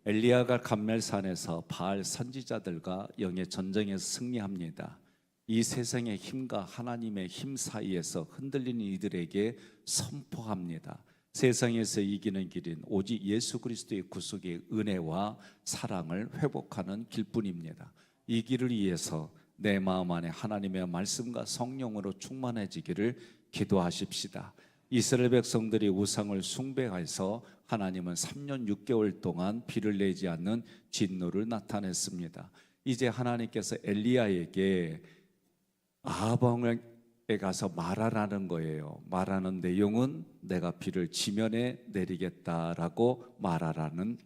엘리야가 감멜산에서 바알 선지자들과 영의 전쟁에서 승리합니다. 이 세상의 힘과 하나님의 힘 사이에서 흔들리는 이들에게 선포합니다. 세상에서 이기는 길은 오직 예수 그리스도의 구속의 은혜와 사랑을 회복하는 길뿐입니다. 이 길을 위해서 내 마음 안에 하나님의 말씀과 성령으로 충만해지기를 기도하십시다. 이스라엘 백성들이 우상을 숭배해서 하나님은 3년 6개월 동안 비를 내지 않는 진노를 나타냈습니다. 이제 하나님께서 엘리야에게 아방에 가서 말하라는 거예요. 말하는 내용은 내가 비를 지면에 내리겠다라고 말하라는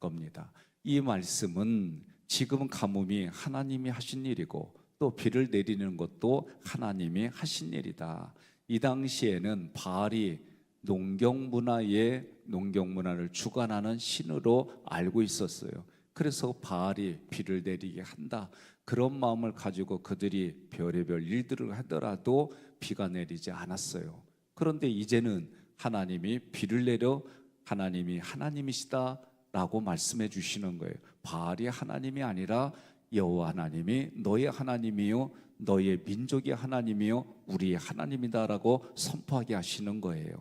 겁니다. 이 말씀은 지금은 가뭄이 하나님이 하신 일이고 또 비를 내리는 것도 하나님이 하신 일이다. 이 당시에는 바알이 농경 문화를 주관하는 신으로 알고 있었어요. 그래서 바알이 비를 내리게 한다, 그런 마음을 가지고 그들이 별의별 일들을 하더라도 비가 내리지 않았어요. 그런데 이제는 하나님이 비를 내려 하나님이 하나님이시다라고 말씀해 주시는 거예요. 바알이 하나님이 아니라 여호와 하나님이 너의 하나님이요 너의 민족의 하나님이요 우리의 하나님이다라고 선포하게 하시는 거예요.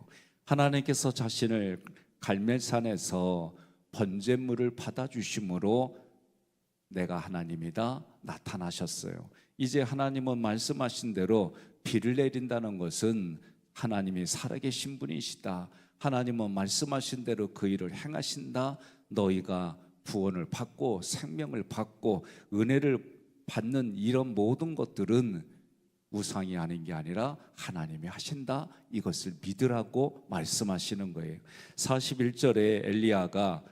하나님께서 자신을 갈멜산에서 번제물을 받아주심으로 내가 하나님이다 나타나셨어요. 이제 하나님은 말씀하신 대로 비를 내린다는 것은 하나님이 살아계신 분이시다, 하나님은 말씀하신 대로 그 일을 행하신다, 너희가 구원을 받고 생명을 받고 은혜를 받는 이런 모든 것들은 우상이 하는 게 아니라 하나님이 하신다, 이것을 믿으라고 말씀하시는 거예요. 41절에 엘리야가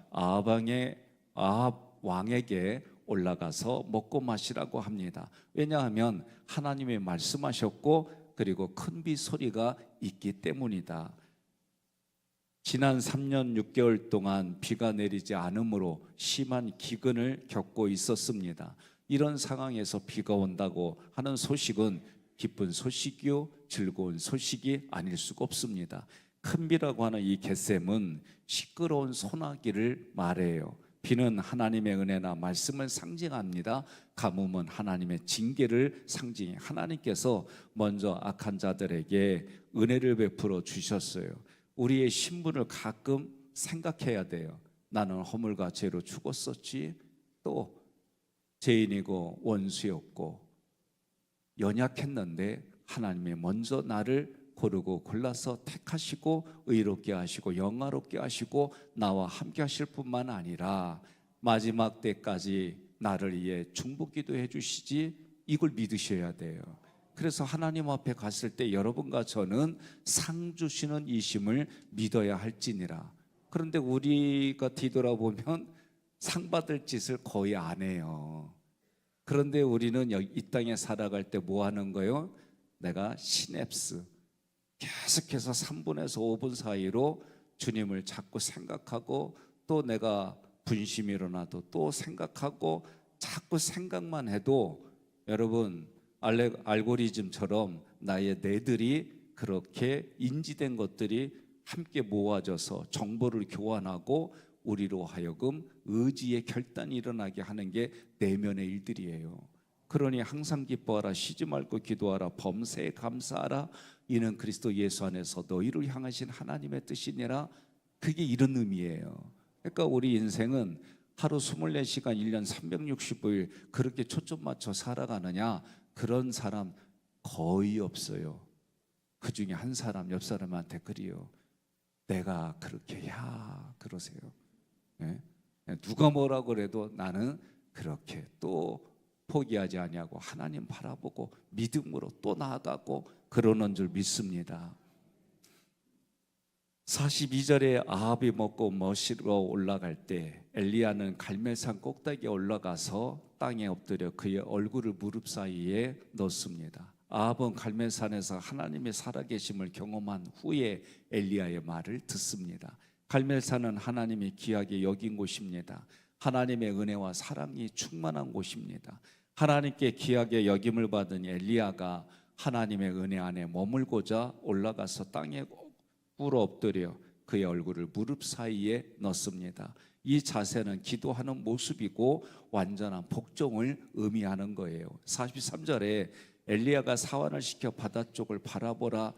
아합 왕에게 올라가서 먹고 마시라고 합니다. 왜냐하면 하나님이 말씀하셨고 그리고 큰 비 소리가 있기 때문이다. 지난 3년 6개월 동안 비가 내리지 않으므로 심한 기근을 겪고 있었습니다. 이런 상황에서 비가 온다고 하는 소식은 기쁜 소식이요 즐거운 소식이 아닐 수가 없습니다. 큰 비라고 하는 이 겟셈은 시끄러운 소나기를 말해요. 비는 하나님의 은혜나 말씀을 상징합니다. 가뭄은 하나님의 징계를 상징해 하나님께서 먼저 악한 자들에게 은혜를 베풀어 주셨어요. 우리의 신분을 가끔 생각해야 돼요. 나는 허물과 죄로 죽었었지, 또 죄인이고 원수였고 연약했는데 하나님이 먼저 나를 고르고 골라서 택하시고 의롭게 하시고 영화롭게 하시고 나와 함께 하실 뿐만 아니라 마지막 때까지 나를 위해 중보기도 해주시지, 이걸 믿으셔야 돼요. 그래서 하나님 앞에 갔을 때 여러분과 저는 상 주시는 이심을 믿어야 할지니라. 그런데 우리가 뒤돌아보면 상 받을 짓을 거의 안 해요. 그런데 우리는 이 땅에 살아갈 때 뭐 하는 거예요? 내가 시냅스 계속해서 3분에서 5분 사이로 주님을 자꾸 생각하고, 또 내가 분심이 일어나도 또 생각하고, 자꾸 생각만 해도 여러분 알고리즘처럼 나의 뇌들이 그렇게 인지된 것들이 함께 모아져서 정보를 교환하고 우리로 하여금 의지의 결단이 일어나게 하는 게 내면의 일들이에요. 그러니 항상 기뻐하라, 쉬지 말고 기도하라, 범사에 감사하라, 이는 그리스도 예수 안에서 너희를 향하신 하나님의 뜻이니라. 그게 이런 의미예요. 그러니까 우리 인생은 하루 24시간 1년 365일 그렇게 초점 맞춰 살아가느냐? 그런 사람 거의 없어요. 그 중에 한 사람 옆 사람한테 그래요. 내가 그렇게 해야 그러세요. 네? 누가 뭐라 그래도 나는 그렇게 또 포기하지 아니하고 하나님 바라보고 믿음으로 또 나아가고 그러는 줄 믿습니다. 42절에 아합이 먹고 머시러 올라갈 때 엘리야는 갈멜산 꼭대기에 올라가서 땅에 엎드려 그의 얼굴을 무릎 사이에 넣습니다. 아합은 갈멜산에서 하나님의 살아계심을 경험한 후에 엘리야의 말을 듣습니다. 갈멜산은 하나님이 귀하게 여긴 곳입니다. 하나님의 은혜와 사랑이 충만한 곳입니다. 하나님께 귀하게 여김을 받은 엘리야가 하나님의 은혜 안에 머물고자 올라가서 땅에 꿇어 엎드려 그의 얼굴을 무릎 사이에 넣습니다. 이 자세는 기도하는 모습이고 완전한 복종을 의미하는 거예요. 43절에 엘리야가 사환을 시켜 바다 쪽을 바라보라.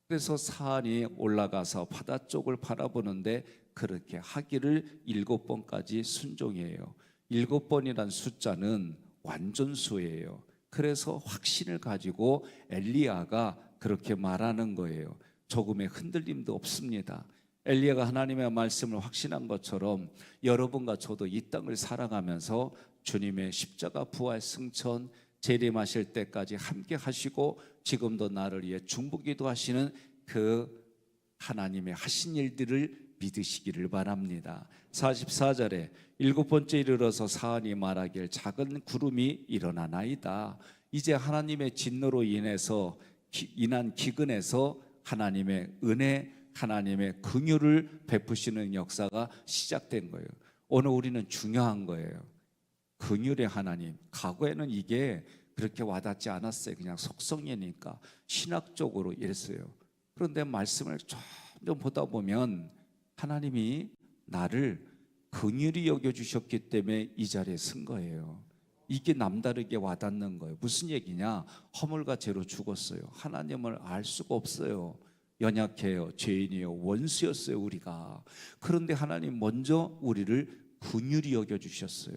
그래서 사환이 올라가서 바다 쪽을 바라보는데 그렇게 하기를 7번까지 순종해요. 7번이란 숫자는 완전수예요. 그래서 확신을 가지고 엘리야가 그렇게 말하는 거예요. 조금의 흔들림도 없습니다. 엘리야가 하나님의 말씀을 확신한 것처럼 여러분과 저도 이 땅을 살아가면서 주님의 십자가 부활 승천 재림하실 때까지 함께 하시고 지금도 나를 위해 중보기도 하시는 그 하나님의 하신 일들을 믿으시기를 바랍니다. 44절에 7번째 이르러서 사환이 말하길 작은 구름이 일어나나이다. 이제 하나님의 진노로 인한 기근에서 하나님의 은혜, 하나님의 긍휼을 베푸시는 역사가 시작된 거예요. 오늘 우리는 중요한 거예요. 긍휼의 하나님. 과거에는 이게 그렇게 와닿지 않았어요. 그냥 속성이니까 신학적으로 이랬어요. 그런데 말씀을 좀 보다 보면 하나님이 나를 긍휼히 여겨주셨기 때문에 이 자리에 선 거예요. 이게 남다르게 와닿는 거예요. 무슨 얘기냐? 허물과 죄로 죽었어요. 하나님을 알 수가 없어요. 연약해요. 죄인이요. 원수였어요 우리가. 그런데 하나님 먼저 우리를 긍휼히 여겨주셨어요.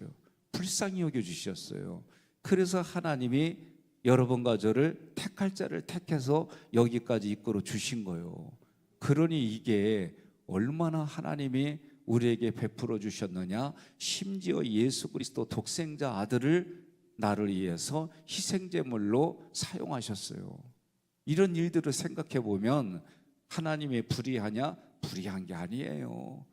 불쌍히 여겨주셨어요. 그래서 하나님이 여러분과 저를 택할 자를 택해서 여기까지 이끌어 주신 거예요. 그러니 이게 얼마나 하나님이 우리에게 베풀어 주셨느냐. 심지어 예수 그리스도 독생자 아들을 나를 위해서 희생제물로 사용하셨어요. 이런 일들을 생각해 보면 하나님이 불의하냐? 불의한 게 아니에요.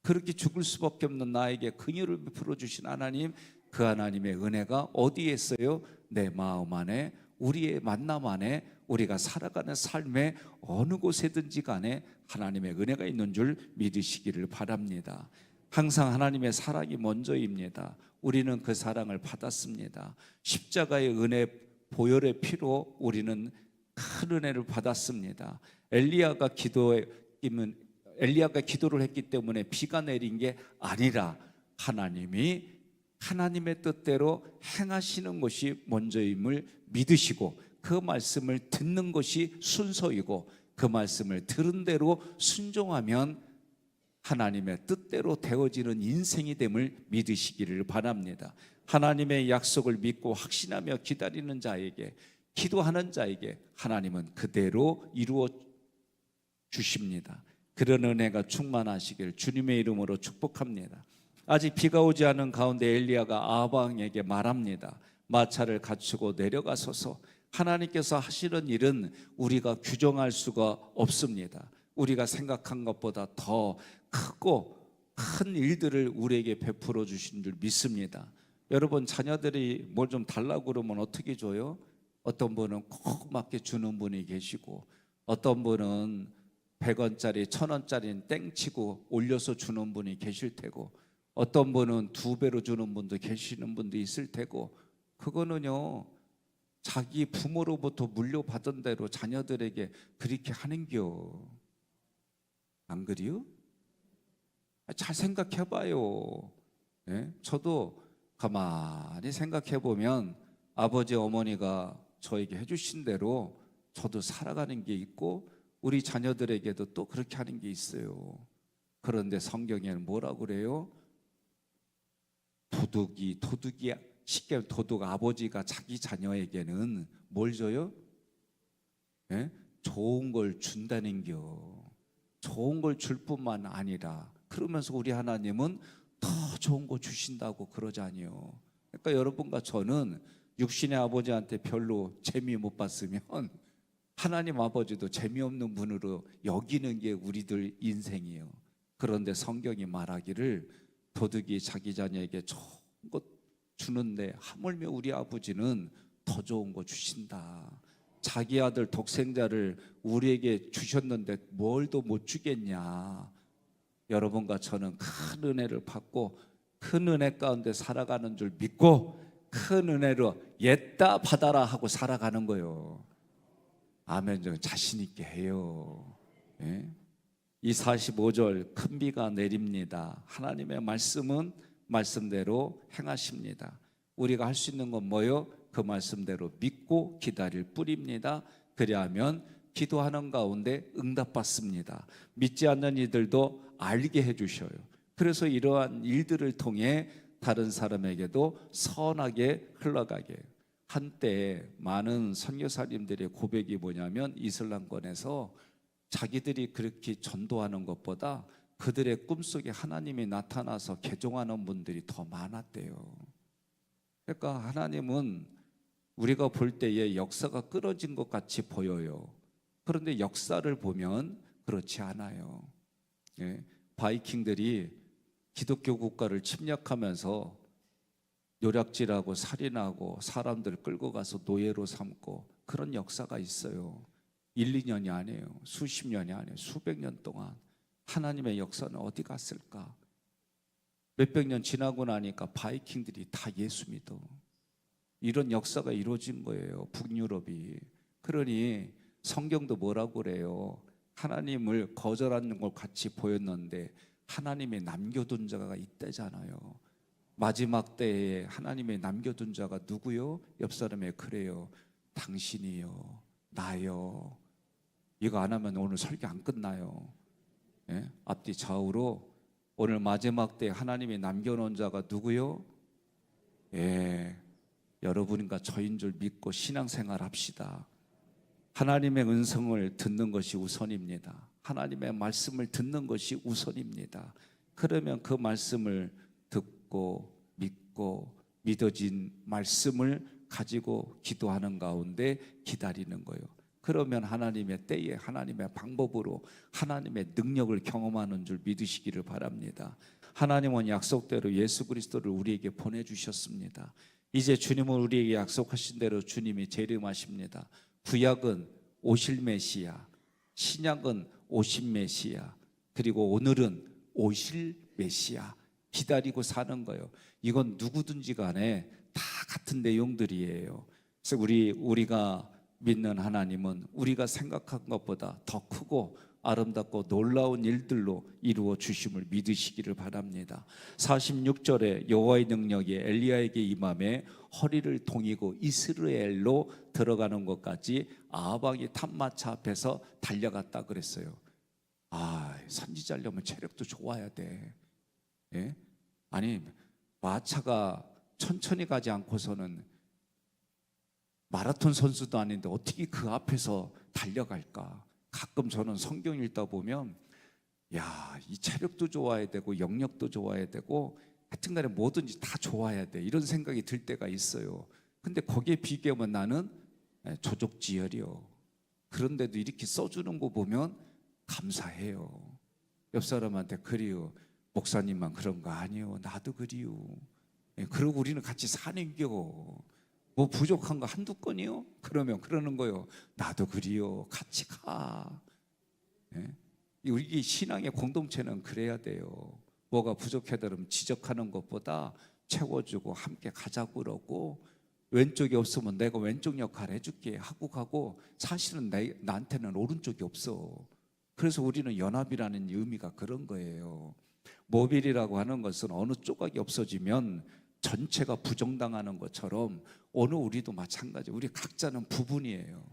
그렇게 죽을 수밖에 없는 나에게 긍휼을 베풀어 주신 하나님, 그 하나님의 은혜가 어디에 있어요? 내 마음 안에, 우리의 만남 안에, 우리가 살아가는 삶의 어느 곳에든지 간에 하나님의 은혜가 있는 줄 믿으시기를 바랍니다. 항상 하나님의 사랑이 먼저입니다. 우리는 그 사랑을 받았습니다. 십자가의 은혜 보혈의 피로 우리는 큰 은혜를 받았습니다. 엘리야가 기도를 했기 때문에 비가 내린 게 아니라 하나님이 하나님의 뜻대로 행하시는 것이 먼저임을 믿으시고 그 말씀을 듣는 것이 순서이고 그 말씀을 들은 대로 순종하면 하나님의 뜻대로 되어지는 인생이 됨을 믿으시기를 바랍니다. 하나님의 약속을 믿고 확신하며 기다리는 자에게, 기도하는 자에게 하나님은 그대로 이루어 주십니다. 그런 은혜가 충만하시길 주님의 이름으로 축복합니다. 아직 비가 오지 않은 가운데 엘리야가 아합왕에게 말합니다. 마차를 갖추고 내려가소서. 하나님께서 하시는 일은 우리가 규정할 수가 없습니다. 우리가 생각한 것보다 더 크고 큰 일들을 우리에게 베풀어 주신 줄 믿습니다. 여러분, 자녀들이 뭘 좀 달라고 그러면 어떻게 줘요? 어떤 분은 꼭 맞게 주는 분이 계시고, 어떤 분은 100원짜리 1000원짜리는 땡치고 올려서 주는 분이 계실 테고, 어떤 분은 2배로 주는 분도 계시는 분도 있을 테고, 그거는요 자기 부모로부터 물려받은 대로 자녀들에게 그렇게 하는겨. 안 그래요? 잘 생각해봐요. 네? 저도 가만히 생각해보면 아버지 어머니가 저에게 해주신 대로 저도 살아가는 게 있고 우리 자녀들에게도 또 그렇게 하는 게 있어요. 그런데 성경에는 뭐라고 그래요? 도둑이 쉽게 도둑 아버지가 자기 자녀에게는 뭘 줘요? 네? 좋은 걸 준다는겨. 좋은 걸 줄 뿐만 아니라 그러면서 우리 하나님은 더 좋은 거 주신다고 그러잖아요. 그러니까 여러분과 저는 육신의 아버지한테 별로 재미 못 봤으면 하나님 아버지도 재미없는 분으로 여기는 게 우리들 인생이에요. 그런데 성경이 말하기를 도둑이 자기 자녀에게 좋은 것 주는데 하물며 우리 아버지는 더 좋은 거 주신다. 자기 아들 독생자를 우리에게 주셨는데 뭘 더 못 주겠냐. 여러분과 저는 큰 은혜를 받고 큰 은혜 가운데 살아가는 줄 믿고 큰 은혜로 옛다 받아라 하고 살아가는 거예요. 아멘. 좀 자신 있게 해요. 예? 이 45절 큰 비가 내립니다. 하나님의 말씀은 말씀대로 행하십니다. 우리가 할 수 있는 건 뭐요? 그 말씀대로 믿고 기다릴 뿐입니다. 그리하면 기도하는 가운데 응답받습니다. 믿지 않는 이들도 알게 해주셔요. 그래서 이러한 일들을 통해 다른 사람에게도 선하게 흘러가게 해요. 한때 많은 선교사님들의 고백이 뭐냐면 이슬람권에서 자기들이 그렇게 전도하는 것보다 그들의 꿈속에 하나님이 나타나서 개종하는 분들이 더 많았대요. 그러니까 하나님은 우리가 볼 때에 역사가 끊어진 것 같이 보여요. 그런데 역사를 보면 그렇지 않아요. 예, 바이킹들이 기독교 국가를 침략하면서 요략질하고 살인하고 사람들 끌고 가서 노예로 삼고 그런 역사가 있어요. 1, 2년이 아니에요. 수십 년이 아니에요. 수백 년 동안 하나님의 역사는 어디 갔을까? 몇백 년 지나고 나니까 바이킹들이 다 예수 믿어. 이런 역사가 이루어진 거예요. 북유럽이. 그러니 성경도 뭐라고 그래요? 하나님을 거절하는 것 같이 보였는데 하나님의 남겨둔 자가 있다잖아요. 마지막 때에 하나님의 남겨둔 자가 누구요? 옆 사람에 그래요. 당신이요, 나요. 이거 안 하면 오늘 설교 안 끝나요. 예? 앞뒤 좌우로 오늘 마지막 때 하나님이 남겨놓은 자가 누구요? 예, 여러분과 저인 줄 믿고 신앙생활 합시다. 하나님의 음성을 듣는 것이 우선입니다. 하나님의 말씀을 듣는 것이 우선입니다. 그러면 그 말씀을 듣고 믿고 믿어진 말씀을 가지고 기도하는 가운데 기다리는 거예요. 그러면 하나님의 때에 하나님의 방법으로 하나님의 능력을 경험하는 줄 믿으시기를 바랍니다. 하나님은 약속대로 예수 그리스도를 우리에게 보내주셨습니다. 이제 주님은 우리에게 약속하신 대로 주님이 재림하십니다. 구약은 오실 메시아, 신약은 오신 메시아, 그리고 오늘은 오실 메시아 기다리고 사는 거예요. 이건 누구든지 간에 다 같은 내용들이에요. 그래서 우리가 믿는 하나님은 우리가 생각한 것보다 더 크고 아름답고 놀라운 일들로 이루어 주심을 믿으시기를 바랍니다. 46절에 여호와의 능력이 엘리야에게 임함에 허리를 동이고 이스라엘로 들어가는 것까지 아합왕이 탐마차 앞에서 달려갔다 그랬어요. 선지자려면 체력도 좋아야 돼. 예? 아니 마차가 천천히 가지 않고서는 마라톤 선수도 아닌데 어떻게 그 앞에서 달려갈까? 가끔 저는 성경 읽다 보면 이 체력도 좋아야 되고 영역도 좋아야 되고 하여튼간에 뭐든지 다 좋아야 돼 이런 생각이 들 때가 있어요. 근데 거기에 비교하면 나는 조족지혈이요. 그런데도 이렇게 써주는 거 보면 감사해요. 옆 사람한테 그리요. 목사님만 그런 거 아니요. 나도 그리요. 그러고 우리는 같이 사는겨. 뭐 부족한 거 한두 건이요? 그러면 그러는 거요. 나도 그리요. 같이 가. 우리 신앙의 공동체는 그래야 돼요. 뭐가 부족하다면 지적하는 것보다 채워주고 함께 가자고 그러고 왼쪽이 없으면 내가 왼쪽 역할 해줄게 하고 가고 사실은 나한테는 오른쪽이 없어. 그래서 우리는 연합이라는 의미가 그런 거예요. 모빌이라고 하는 것은 어느 조각이 없어지면 전체가 부정당하는 것처럼 오늘 우리도 마찬가지. 우리 각자는 부분이에요.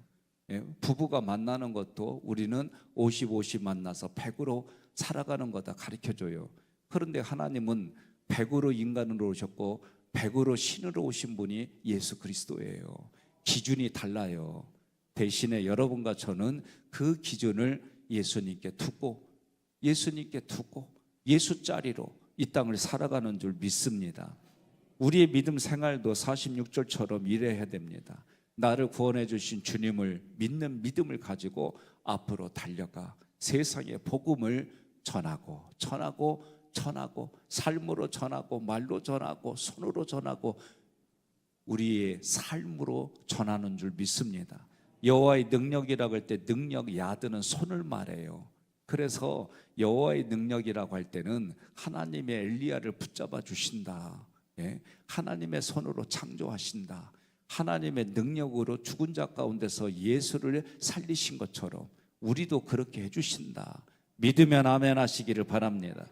부부가 만나는 것도 우리는 50-50 만나서 100으로 살아가는 거다 가르쳐줘요. 그런데 하나님은 100으로 인간으로 오셨고 100으로 신으로 오신 분이 예수 그리스도예요. 기준이 달라요. 대신에 여러분과 저는 그 기준을 예수님께 두고 예수짜리로 이 땅을 살아가는 줄 믿습니다. 우리의 믿음 생활도 46절처럼 이래야 됩니다. 나를 구원해 주신 주님을 믿는 믿음을 가지고 앞으로 달려가 세상에 복음을 전하고 삶으로 전하고 말로 전하고 손으로 전하고 우리의 삶으로 전하는 줄 믿습니다. 여호와의 능력이라고 할 때 능력 야드는 손을 말해요. 그래서 여호와의 능력이라고 할 때는 하나님의 엘리야를 붙잡아 주신다. 하나님의 손으로 창조하신다. 하나님의 능력으로 죽은 자 가운데서 예수를 살리신 것처럼 우리도 그렇게 해주신다. 믿으면 아멘 하시기를 바랍니다.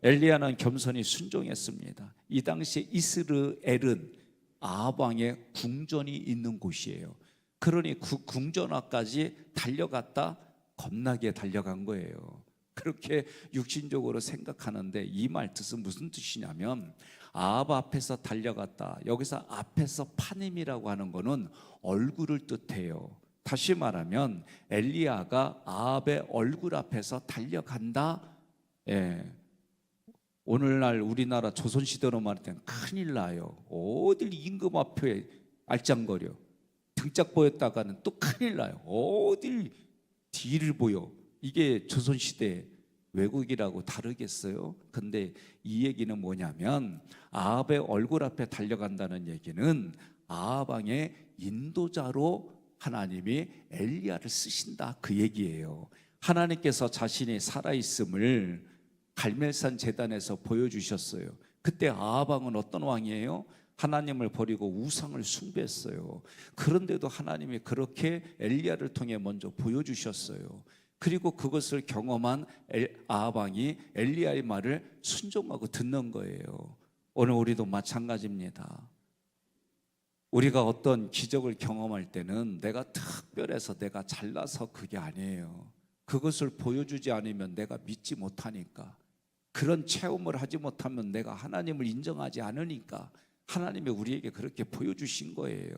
엘리야는 겸손히 순종했습니다. 이 당시에 이스라엘은 아합 왕의 궁전이 있는 곳이에요. 그러니 그 궁전 앞까지 달려갔다 겁나게 달려간 거예요. 그렇게 육신적으로 생각하는데 이 말 뜻은 무슨 뜻이냐면 아합 앞에서 달려갔다. 여기서 앞에서 파냄이라고 하는 거는 얼굴을 뜻해요. 다시 말하면 엘리야가 아합의 얼굴 앞에서 달려간다. 예. 오늘날 우리나라 조선시대로 말할 때는 큰일 나요. 어딜 임금 앞에 알짱거려. 등짝 보였다가는 또 큰일 나요. 어딜 뒤를 보여. 이게 조선시대 외국이라고 다르겠어요? 근데 이 얘기는 뭐냐면 아합의 얼굴 앞에 달려간다는 얘기는 아합 왕의 인도자로 하나님이 엘리야를 쓰신다 그 얘기예요. 하나님께서 자신이 살아있음을 갈멜산 제단에서 보여주셨어요. 그때 아합 왕은 어떤 왕이에요? 하나님을 버리고 우상을 숭배했어요. 그런데도 하나님이 그렇게 엘리야를 통해 먼저 보여주셨어요. 그리고 그것을 경험한 아합 왕이 엘리야의 말을 순종하고 듣는 거예요. 오늘 우리도 마찬가지입니다. 우리가 어떤 기적을 경험할 때는 내가 특별해서 내가 잘나서 그게 아니에요. 그것을 보여주지 않으면 내가 믿지 못하니까, 그런 체험을 하지 못하면 내가 하나님을 인정하지 않으니까 하나님이 우리에게 그렇게 보여주신 거예요.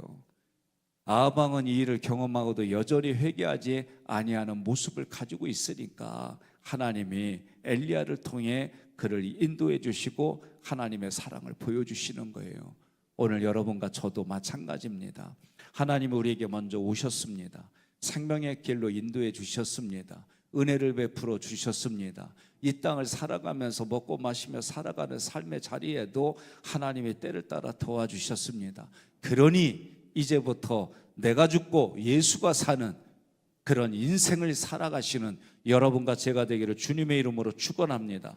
아합 왕은 이 일을 경험하고도 여전히 회개하지 아니하는 모습을 가지고 있으니까 하나님이 엘리야를 통해 그를 인도해 주시고 하나님의 사랑을 보여주시는 거예요. 오늘 여러분과 저도 마찬가지입니다. 하나님이 우리에게 먼저 오셨습니다. 생명의 길로 인도해 주셨습니다. 은혜를 베풀어 주셨습니다. 이 땅을 살아가면서 먹고 마시며 살아가는 삶의 자리에도 하나님의 때를 따라 도와주셨습니다. 그러니 이제부터 내가 죽고 예수가 사는 그런 인생을 살아가시는 여러분과 제가 되기를 주님의 이름으로 축원합니다.